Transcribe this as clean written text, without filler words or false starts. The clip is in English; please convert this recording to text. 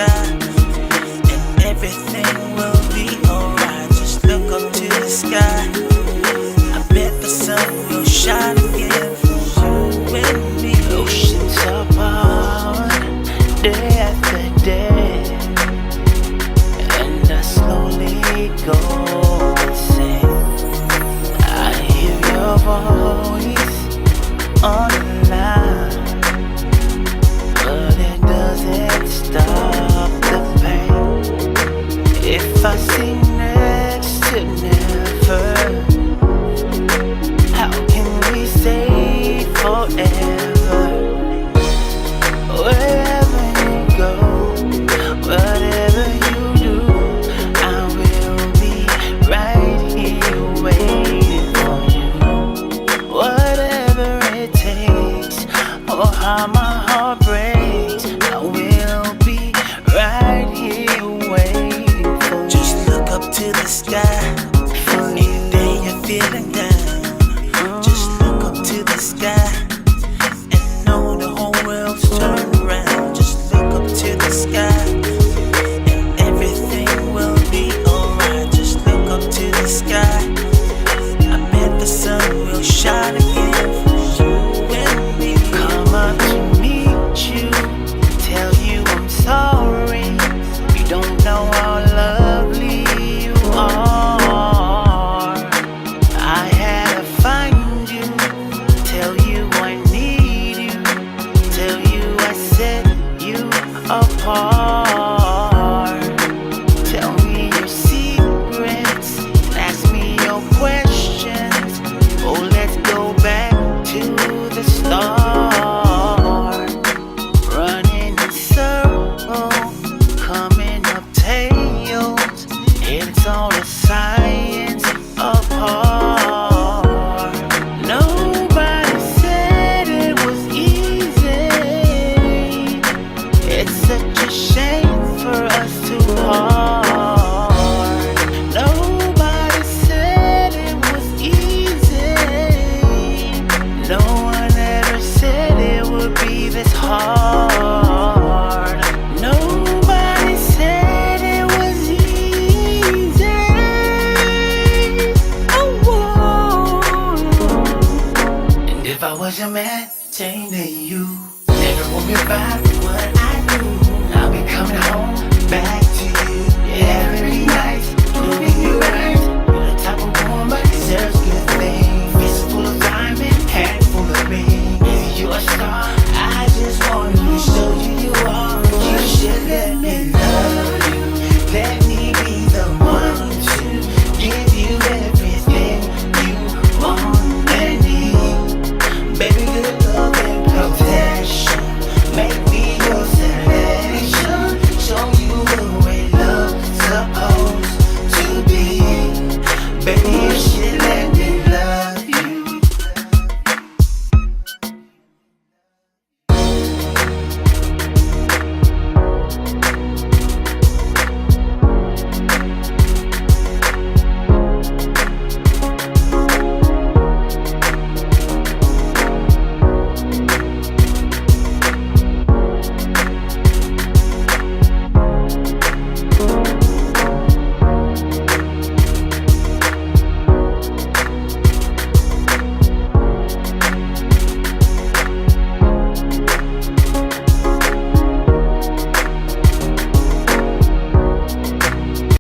sky, and everything will be alright. Just look up to the sky. I bet the sun will shine again for you and me. Oceans apart, day after day, and I slowly go insane. I hear your voice on the line, but it doesn't stop the pain. If I see next to never, how can we say forever? Wherever you go, whatever you do, I will be right here waiting for you. Whatever it takes, or how my heart breaks, I will be right here waiting for you. Just look up to the sky. Any day you're feeling down, just look up to the sky and know the whole world's turned around. Just look up to the sky and everything will be alright. Just look up to the sky. I bet the sun will shine again for you and me. Come up to meet you, tell you I'm sorry. You don't know how lovely you are. I had to find you, tell you I need you, tell you I set you apart. Tell me your secrets, ask me your questions. Oh, let's go back to the start. Running in circles, coming up tails. It's all a science apart. Nobody said it was easy. It's such a shame for us to part. Nobody said it was easy. No one ever said it would be this hard. Nobody said it was easy. Oh, and if I was your man, changing you, never want me back what I do. I'll be coming home back to you every night, doing you right. You're the type of woman that deserves good things. Fist full of diamond, hand full of rings. You a star.